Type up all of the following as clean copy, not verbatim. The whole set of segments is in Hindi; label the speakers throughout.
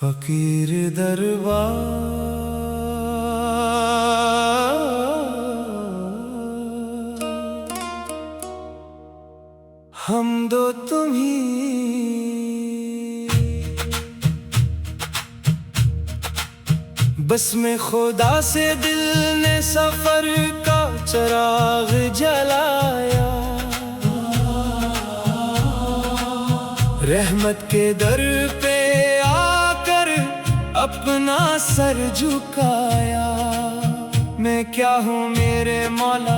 Speaker 1: फकीर दरबार हम दो तुम्ही बस में खुदा से दिल ने सफर का चिराग जलाया। रहमत के दर पे आकर अपना सर झुकाया। मैं क्या हूँ मेरे मौला,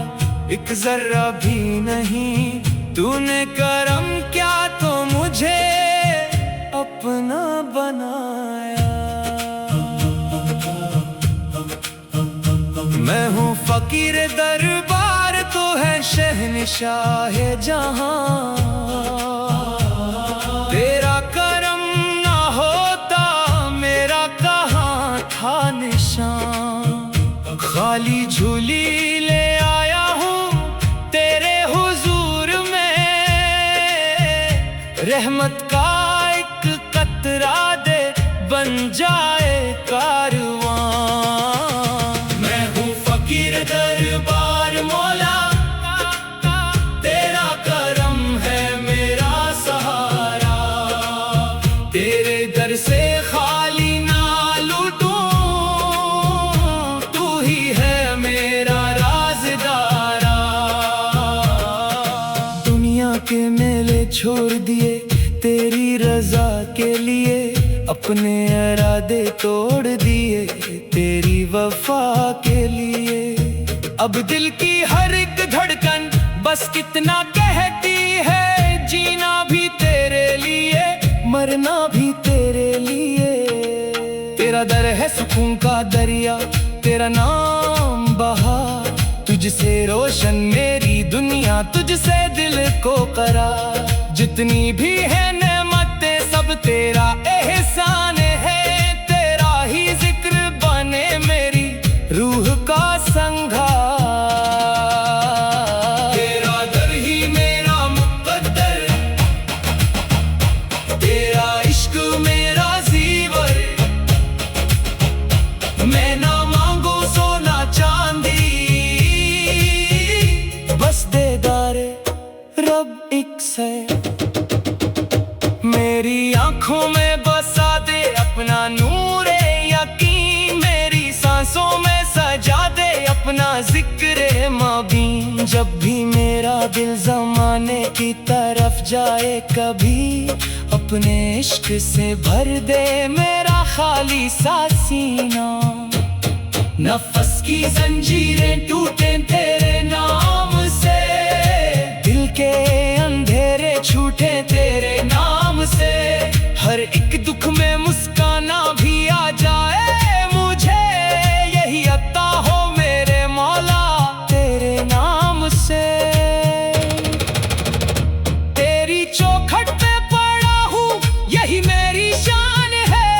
Speaker 1: एक जर्रा भी नहीं। तूने करम क्या तो मुझे अपना बनाया। मैं हूँ फकीर दरबार, तो है शहंशाह जहां। तेरा करम ना होता मेरा कहाँ था निशान। खाली झूली ले आया हूँ तेरे हुजूर में। रहमत का एक कतरा दे बन जाए कारवां। मैं हूँ फकीर दरबार मौला, तेरा करम है मेरा सहारा। तेरे दर से खाली ना लूटूं, तू ही है मेरा राज़दारा। दुनिया के मेले छोड़ दिए तेरी रजा के लिए। अपने इरादे तोड़ दिए तेरी वफा के लिए। अब दिल की हर एक धड़कन बस कितना कहती है। जीना भी तेरे लिए, मरना भी तेरे लिए। तेरा दर है सुकून का दरिया, तेरा नाम बहार। तुझसे रोशन मेरी दुनिया, तुझसे दिल को करार। जितनी भी है नेमतें सब तेरा एहसान है। तेरा ही जिक्र बने मेरी रूह का संघार। तेरा दर ही मेरा मुक़द्दर, तेरा इश्क मेरा ज़ीवर। मैं ना मांगू सोना चांदी, बस देदारे रब एक से। मेरी आंखों में बसा दे अपना नूरे यकीन। मेरी सांसों में सजा दे अपना जिक्र माबीन। जब भी मेरा दिल ज़माने की तरफ जाए कभी, अपने इश्क से भर दे मेरा खाली सा सीना। नफ़्स की जंजीरें टूटे तेरे नाम से, दिल के अंधेरे छूटे तेरे नाम से। हर एक दुख में मुस्काना भी आ जाए मुझे। यही अता हो मेरे मौला तेरे नाम से। तेरी चौखट पे पड़ा हूँ यही मेरी शान है।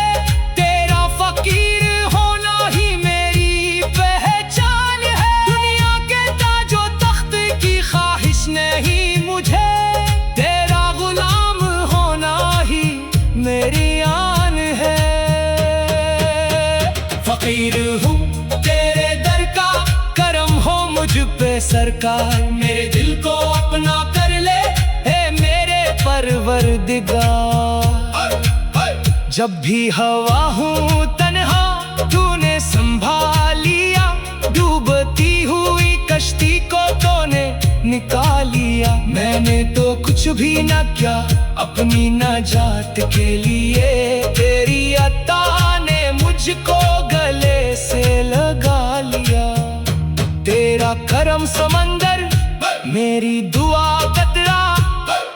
Speaker 1: तेरा फकीर होना ही मेरी पहचान है। दुनिया के ताजो तख्त की ख्वाहिश नहीं मुझे। तेरा गुलाम होना ही मेरी आन है। फकीर हूँ तेरे दर का, करम हो मुझ पे सरकार। मेरे दिल को अपना कर ले है मेरे परवरदिगार। जब भी हवा हूँ तन्हा तूने संभालिया। डूबती हुई कश्ती को तूने निकालिया। मैंने तो कुछ भी न किया अपनी नजात के लिए। तेरी अता ने मुझको गले से लगा लिया। तेरा करम समंदर मेरी दुआ कतरा।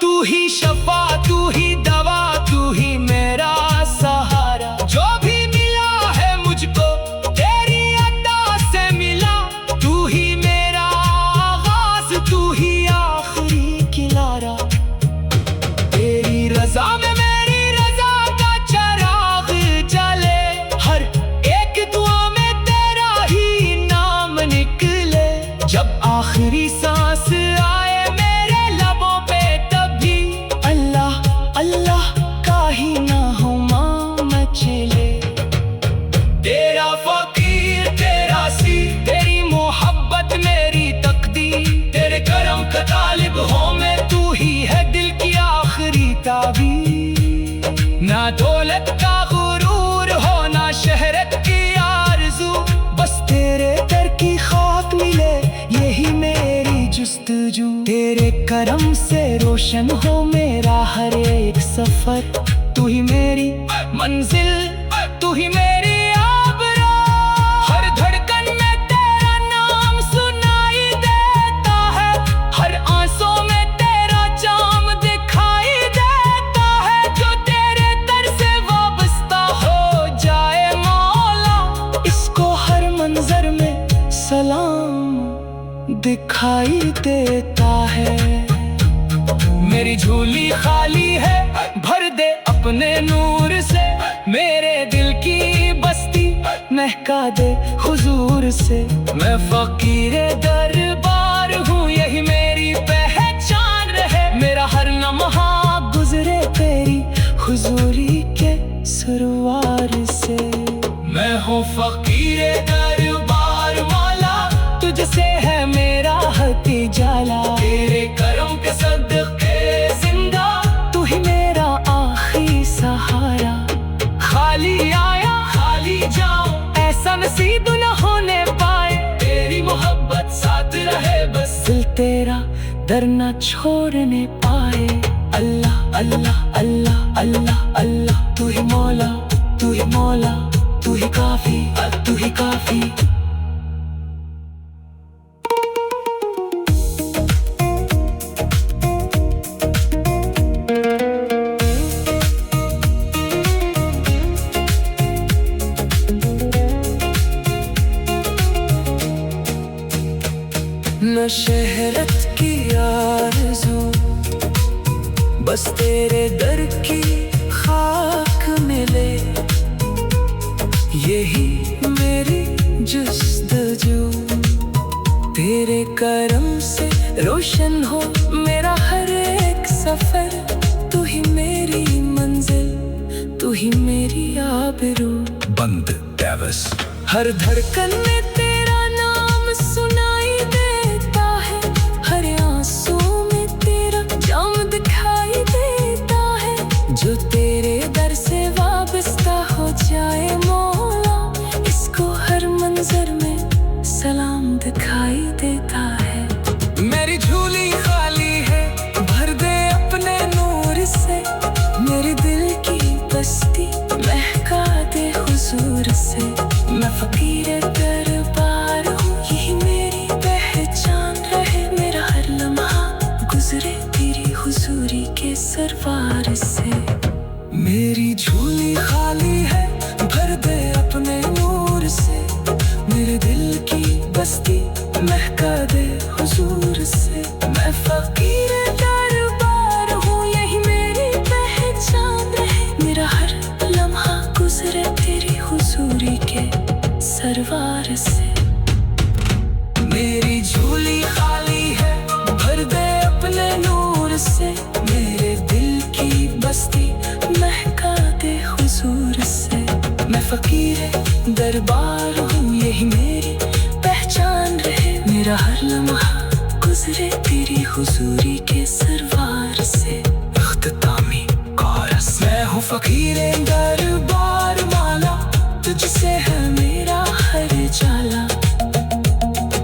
Speaker 1: तू ही शफा तू ही दवा, तू ही मेरा सहारा। जो भी मिला है मुझको तेरी अता से मिला। तू ही मेरा आगाज़, तू ही आखिरी किनारा। तेरी रज़ा में मेरी रज़ा का चिराग जले। हर एक दुआ में तेरा ही नाम निकले। जब आखिरी सांस आए मेरे लबों पे तभी अल्लाह अल्लाह का ही ना हो माँ मचले। का तालिब हो मैं, तू ही है दिल की आखिरी ताबीर। ना दौलत का गुरूर हो ना शहरत की आरज़ू, बस तेरे दर की खौफ मिले यही मेरी जुस्तजू। तेरे करम से रोशन हो मेरा हर एक सफर, तू ही मेरी मंजिल, तू ही मेरी आबरा। हर धड़कन में तेरा नाम सुनाई देता है, हर आंसू में तेरा जाम दिखाई देता है। जो तेरे दर से वाबस्ता हो जाए मौला, इसको हर मंजर में सलाम दिखाई देता है। मेरी झोली खाली है, भर दे अपने नूर से, मेरे दिल की बस्ती महका दे हुजूर से। मैं फकीर दरबार हूँ, यही मेरी पहचान रहे, मेरा हर लम्हा गुजरे तेरी हुजूरी के सरवार से। मैं हूँ फकीर दरबार मौला, तुझसे है मेरा हती जाला। तेरे करम के सदके जिंदा, तू ही मेरा आखिरी सहारा। खाली आया खाली जाऊं, ऐसा नसीब न होने पाए, तेरी मोहब्बत साथ रहे बस, दिल तेरा दर न छोड़ने पाए। अल्लाह अल्लाह अल्लाह अल्लाह अल्लाह, तू ही मौला, तू ही मौला, तू ही काफी, तू ही काफी। न शहरत की आरज़ू, बस तेरे दर की खाक मिले यही मेरी जुस्तजू। तेरे करम से रोशन हो मेरा हर एक सफर, तू ही मेरी मंजिल, तू ही मेरी आबरू।
Speaker 2: बंद डेविस।
Speaker 1: हर धड़कन में तेरा नाम सुनाई देता है, हर आंसू में तेरा जाम दिखाई देता है। जो तेरे दर से वाबस्ता हो जाए मौला, इसको हर मंजर में सलाम दिखाई देता है। मेरी झोली खाली है, भर दे अपने नूर से, मेरे दिल की बस्ती महका दे हुजूर से। मैं फकीर दरबार हूँ, यही मेरी पहचान रहे, मेरा हर लम्हा गुजरे तेरी हुजूरी के सरवार से। मेरी झोली खाली है, भर दे अपने नूर से, मेरे दिल की बस्ती महका दे हुजूर से। मैं फकीर दरबार हूँ, यही मेरी पहचान रहे, मेरा हर लम्हा गुजरे तेरी हुजूरी के सरवार से। मेरी झोली खाली है, भर दे अपने नूर से, मेरे दिल की बस्ती महका दे हुजूर से। मैं फकीर दरबार हूँ, यही मेरी पहचान रहे, मेरा हर लम्हा गुजरे तेरी हुजूरी के सरवार से। इख्तितामी कोरस। मैं हूँ फकीर दरबार मौला, तुझसे है मेरा हर जाला।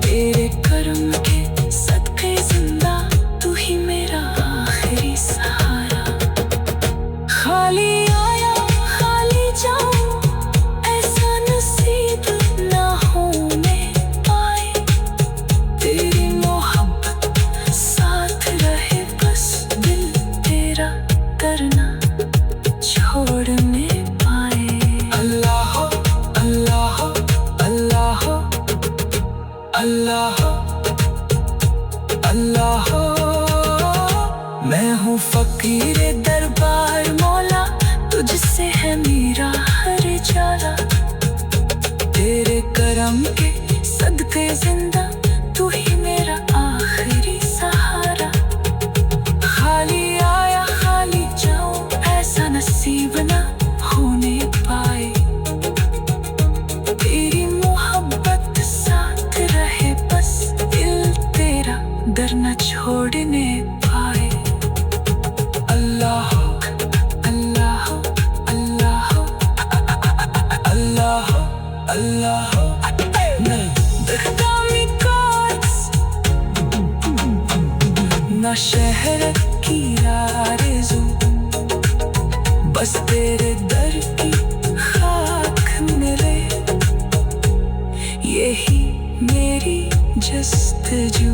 Speaker 1: तेरे करम के सदके जिंदा, तू ही मेरा आखिरी सहारा। खाली आया खाली जाऊं, ऐसा नसीब ना होने पाए, तेरी मोहब्बत साथ रहे बस, दिल तेरा करना छोड़ने पाए। अल्लाह अल्लाह अल्लाह अल्लाह अल्लाह। मैं हूँ फकीर दरबार मौला, तुझसे है मेरा हर जाला। तेरे करम के सदके जिंदा, तू ही मेरा आखिरी सहारा। खाली आया खाली जाऊं, ऐसा नसीब ना होने पाए, तेरी मोहब्बत साथ रहे बस, दिल तेरा दर न छोड़ ना शहर की आरज़ू, बस तेरे दर की खाक मिले, यही मेरी जस्तजू।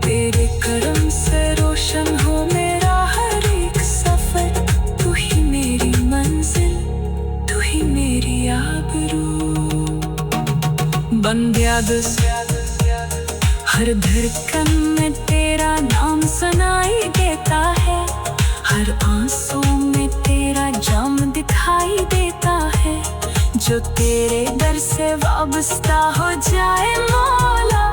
Speaker 1: तेरे करम से रोशन हो मेरा हर एक सफर, तू ही मेरी मंजिल, तू ही मेरी आबरू। बंदिया दस हर धड़कन में तेरा नाम सुनाई देता है, हर आंसू में तेरा जाम दिखाई देता है। जो तेरे दर से वाबस्ता हो जाए मौला,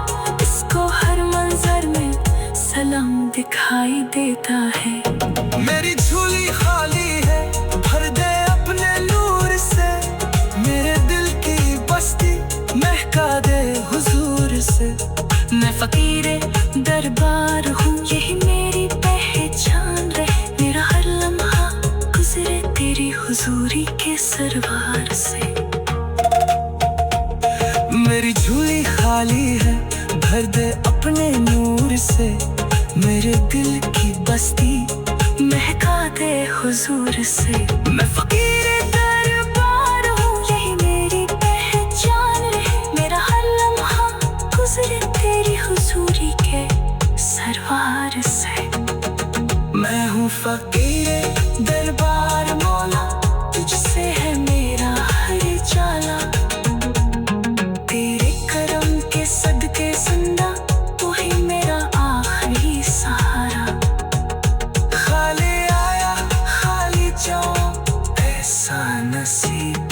Speaker 1: इसको हर मंजर में सलाम दिखाई देता है। मेरी झोली खाली है, भर दे अपने नूर से, मेरे दिल की बस्ती महका दे हुजूर से। मैं फकीरे दरबार हूँ, यही मेरी पहचान रहे, मेरा हर लम्हा गुजरे तेरी हुजूरी के सरवार से। मेरी झोली खाली है, भर दे अपने नूर से, मेरे दिल की बस्ती महका दे हुजूर से। मैं फकीरे दरबार हूँ, यही मेरी पहचान रहे, मेरा हर लम्हा गुजरे तेरी हुजूरी के सरवार से। मैं हूँ फकीरे दरबार मौला, तुझसे है मेरा हर जाला, तेरे करम के सदके जिंदा, तू ही मेरा आखिरी सहारा। खाली आया खाली जाऊं, ऐसा नसीब।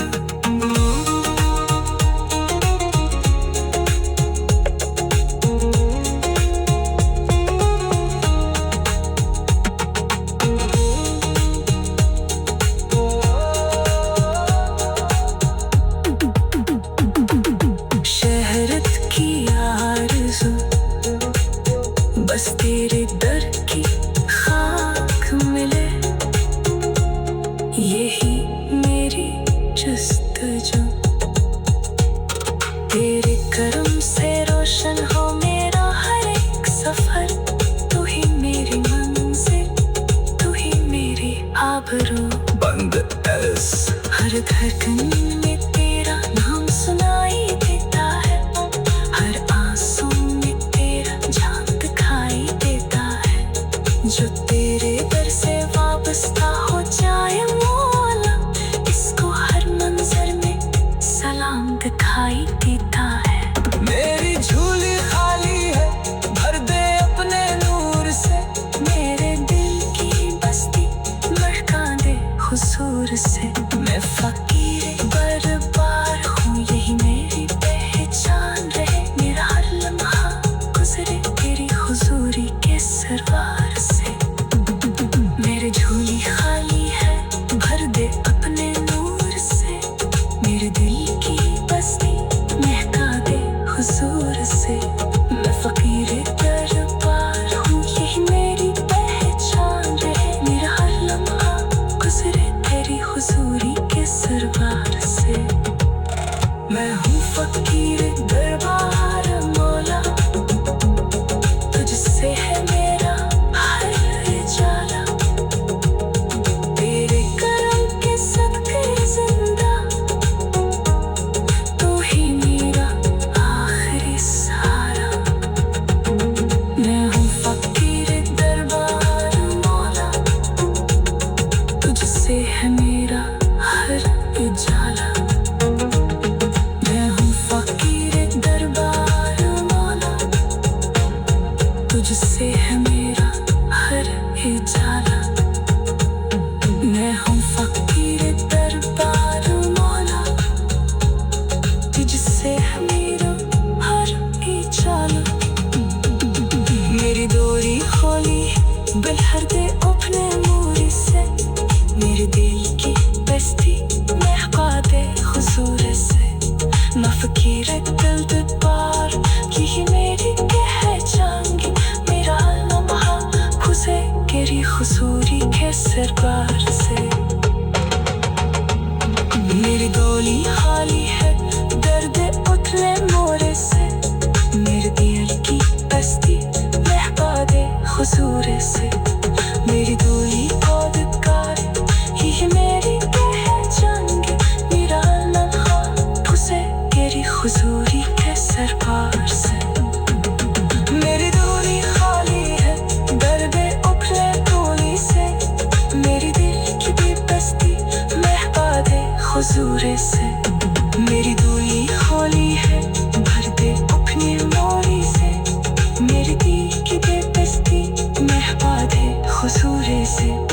Speaker 1: शहरत की आरज़ू, बस तेरे दर की खाक मिले, यही मेरी जस्तजू। तेरे करम से रोशन हो मेरा हर एक सफर, तू ही मेरी मंजिल, तू ही मेरी आबरू।
Speaker 2: बंद एस
Speaker 1: हर धड़कन में तेरा नाम सुनाई देता है, हर आंसू में तेरा जान दिखाई देता है। जो तेरे दर से वाबस्ता हो जाए मौला, इसको हर मंजर में सलाम दिखाई देता है। मेरी झोली खाली है, भर दे अपने नूर से, मेरे दिल की बस्ती महका दे हुजूर से। मैं फकीरे दरबार हूँ, यही मेरी पहचान रहे, मेरा हर लम्हा गुजरे तेरी हुजूरी के सरवार से। मेरी झोली खाली है, भर दे अपने नूर से, मेरे दिल की बस्ती महका दे हुजूर से। मैं फकीरे दरबार हूँ, यही मेरी पहचान रहे, मेरा हर लम्हा गुजरे तेरी हुजूरी के सरवार से। मैं हूँ फकीरे दरबार मौला, तुझसे है मेरा हर जाला, तेरे करम के सदके जिंदा, तू ही मेरा आखिरी सहारा। मैं हूँ फकीरे दरबार मौला, तुझसे है मेरा
Speaker 3: हुजूरे से। मेरी दूरी खोली है भर दे अपनी मोरी से, मेरी दी की बेबस्ती महबा दे हुजूरे से।